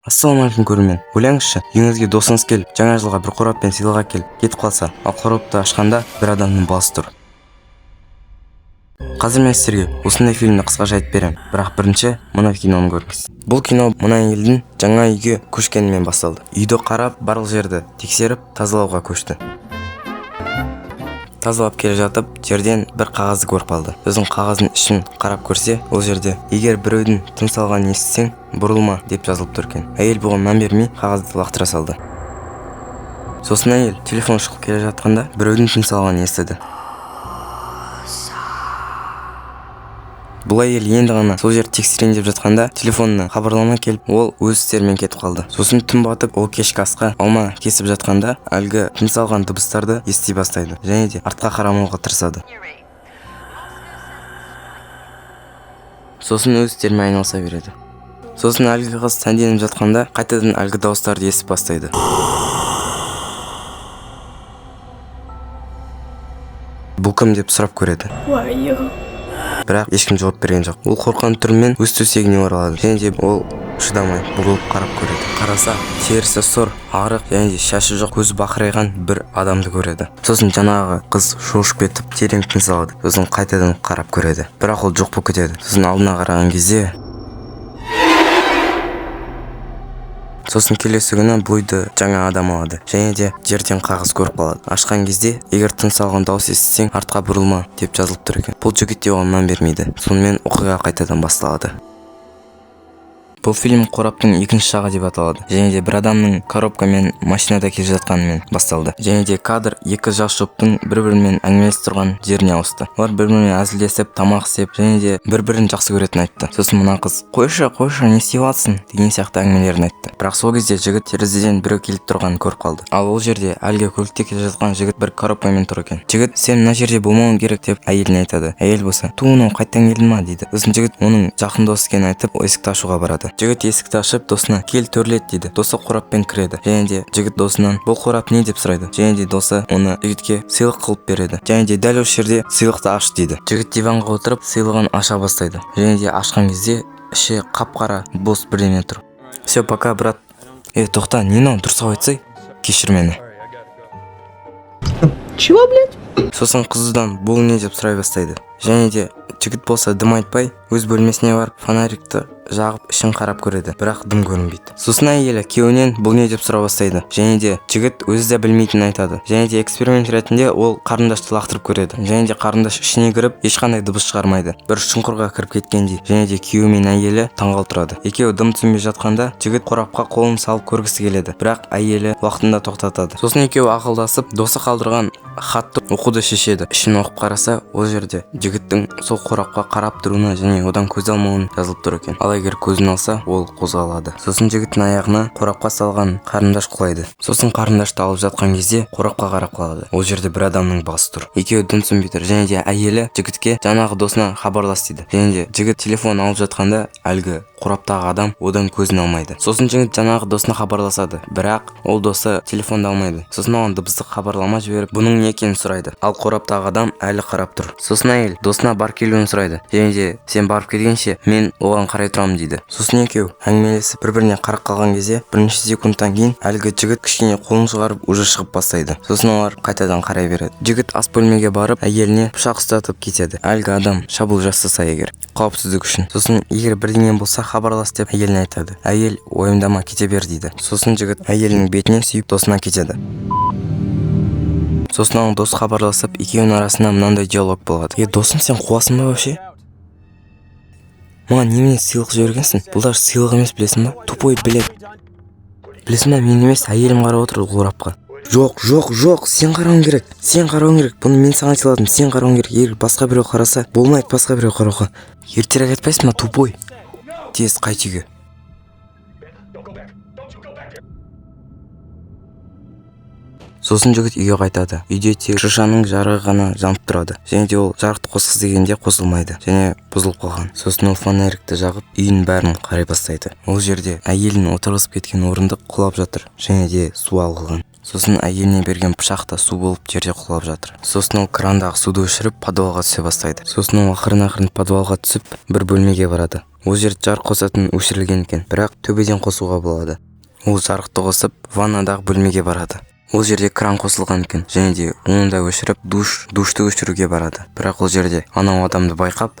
Ассалаумағалейкум көрермен. Ойлаңызшы, үйіңізге досыңыз келіп, жаңа жылға бір қораппен сыйлық әкеліп кетіп қалса, ал қорапты ашқанда бір адамның басы тұр. Қазір мен сіздерге осындай фильмді қысқаша айтып беремін, бірақ бірінші мына киноны көріңіз. Бұл кино мына елдің жаңа үйге көшкенімен басталды. Үйді қарап, барлық жерді тексеріп, тазалауға көшті. Тазалап келе жатып, жерден бір қағазды көріп қалды. Өзің қағаздың ішін қарап көрсе, ол жерде егер біреудің тыныс алғанын естісең, бұрылма деп жазылып тұр екен. Әйел бұған мән бермей қағазды лақтыра салды. Сосын әйел телефон шықып келе жатқанда біреудің тыныс алғанын естіді. Бұл әйел енді ғана сол жерді тексерейін деп жатқанда телефонына хабарлама келіп, ол өз істерімен кетіп қалды. Сосын түн батып, ол кешкі асқа алма кесіп жатқанда әлгі тыныс алған дыбыстарды ести бастайды және де артқа қарамауға тырысады. Сосын өз істерімен айналыса береді. Сосын әлгі қыз сәнденіп жатқанда қайтадан әлгі дауыстарды естіп бастайды. Бұл кім деп сұрап көреді. Бірақ ешкім жауап берген жоқ. Ол қорққан түрмен өз төсегіне оралады және де ол шыдамай бұрылып қарап көреді. Қараса, терісі сұр, арық және де шашы жоқ, көзі бақырайған бір адамды көреді. Сосын жаңағы қыз шошып кетіп, терең тыныс алады. Сосын қайтадан қарап көреді. Бірақ ол жоқ болып кетеді. Сосын алдына қараған кезде Сосын келесі күні бұл үйді жаңа адам алады және де жерден қағаз көріп қалады. Ашқан кезде, егер тыныс алған дауыс естісең, артқа бұрылма деп жазылып тұр екен. Бұл жігіт те оған мән бермейді. Сонымен оқиға қайтадан басталады. Бұл фильм қораптың екінші жағы деп аталады және де бір адамның коробкамен машинада келе жатқанымен басталды. Және де кадр екі жас жұптың бір-бірімен әңгімелесіп тұрған жеріне ауысты. Олар бір-бірімен әзілдесіп, тамақ істеп және де бір-бірін жақсы көретін айтты. Сосын мына қыз қойшы, не істеп жатсың деген сияқты әңгімелерін айтты. Бірақ сол кезде жігіт терезеден біреу келіп тұрғанын көріп қалды. Ал ол жерде әлгі көлікте келе жатқан жігіт бір коробкамен тұр екен. Жігіт сен мына жерде болмауың керек деп әйеліне айтады. Әйел болса туыңнан қайттан келдің ма дейді. Сосын жігіт оның жақын досы екенін айтып есікті ашуға барады. Жігіт есікті ашып досына кел төрлет дейді. Досы қораппен кіреді және де жігіт досынан бұл қорап не деп сұрайды. Және де досы оны жігітке сыйлық қылып береді. Және де дәл осы жерде сыйлықты аш дейді. Жігіт диванға отырып сыйлығын аша бастайды. Және де ашқан кезде іші қап-қара бос бірдеңе тұр. Все, пока, брат. Тоқта, не мынау дұрыстап айтсай? Кешір мені. Чего, блядь? Сосын қыздан бұл не деп сұрай бастайды. Және де жігіт болса дым айтпай өз бөлмесіне барып фонарикті жағып ішін қарап көреді, бірақ дым көрінбейді. Сосын әйелі күйеуінен бұл не деп сұрай бастайды. Және де жігіт өзі де білмейтінін айтады. Және де эксперимент ретінде ол қарындашты лақтырып көреді. Және де қарындаш ішіне кіріп ешқандай дыбыс шығармайды. Бір шұңқырға кіріп кеткендей. Және де күйеуі мен әйелі таңғалып тұрады. Екеуі дым түсінбей жатқанда жігіт қорапқа қолын салып көргісі келеді, бірақ әйелі уақытында тоқтатады. Сосын екеуі ақылдасып досы қалдырған хатты оқуды шешеді. Ішін оқып қараса, ол жерде жігіттің сол қорапқа қарап тұруына және одан көз алмауын жазылып тұр екен. Ал егер көзін алса, ол қозғалады. Сосын жігіттің аяғына қорапқа салған қарындаш құлайды. Сосын қарындашты алып жатқан кезде қорапқа қарап қалады. Ол жерде бір адамның басы тұр. Екеуі дым түсінбей тұр және де әйелі жігітке жаңағы досына хабарлас дейді. Және де жігіт телефон алып жатқанда әлгі қораптағы адам одан көзін алмайды. Сосын жігіт жаңағы досына хабарласады, бірақ ол досы телефонды алмайды. Сосын оған дыбыстық хабарлама жіберіп, бұның не екенін сұрайды. Ал қораптағы адам әлі қарап тұр. Сосын әйел досына барып келуін сұрайды. Және де сен барып келгенше мен оған қарай тұрамын дейді. Сосын екеу әңгімелесіп бір-біріне қарап қалған кезде бірнеше секундтан кейін әлгі жігіт кішкене қолын шығарып уже шығып бастайды. Сосын олар қайтадан қарай береді. Жігіт ас бөлмеге барып әйеліне пышақ ұстатып кетеді. Әлгі адам шабуыл жасаса егер қауіпсіздік үшін. Сосын егер бірдеңе болса хабарлас деп әйеліне айтады. Әйел ойымдама кете бер дейді. Сосын жігіт әйелінің бетінен сүйіп досына кетеді. Сосын оның досы хабарласып, екеуінің арасында мынандай диалог болады. Досым, сен қуасың ба вообще? Маған немене сыйлық жібергенсің? Бұл даже сыйлық емес, білесің ба? Тупой, блядь. Білесің ба, мен емес, әйелім қарап отыр қорапқа. Жоқ, сен қарауың керек. Бұны мен саған сыйладым, сен қарауың керек. Егер басқа біреу қараса, болмайды басқа біреу қарауға. Ертерек айтпайсың ба, тупой? Тез қайт үйге. Сосын жігіт үйге қайтады. Үйде тек шыршаның жарығы ғана жанып тұрады. Және де ол жарықты қосқысы дегенде қосылмайды және бұзылып қалған. Сосын ол фонарикті жағып үйдің бәрін қарай бастайды. Ол жерде әйелінің отырғызып кеткен орындық құлап жатыр және де су ағылған. Сосын әйеліне берген пышақ та су болып жерде құлап жатыр. Сосын ол крандағы суды өшіріп подвалға түсе бастайды. Сосын ол ақырын подвалға түсіп бір бөлмеге барады. Ол жерде жарық қосатын өшірілген екен, бірақ төбеден қосуға болады. Ол жарықты қосып ваннадағы бөлмеге барады. Ол жерде кран қосылған екен, және де оны да өшіріп душты өшіруге барады. Бірақ ол жерде анау адамды байқап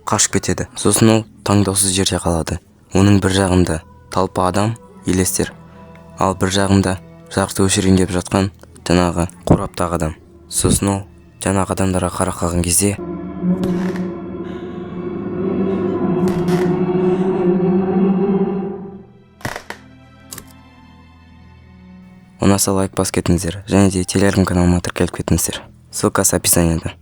қашып кетеді. Сосын ол таңдаусыз жерде қалады. Оның бір жағында талпы адам, елестер, ал бір жағында жарықты өшірейін деп жатқан жаңағы қораптағы адам. Сосын ол жаңағы адамдарға қарап қалған кезде ұнаса лайк басып кетіңіздер, және де телеграм каналыма тіркеліп кетіңіздер. Ссылкасы описаниеда.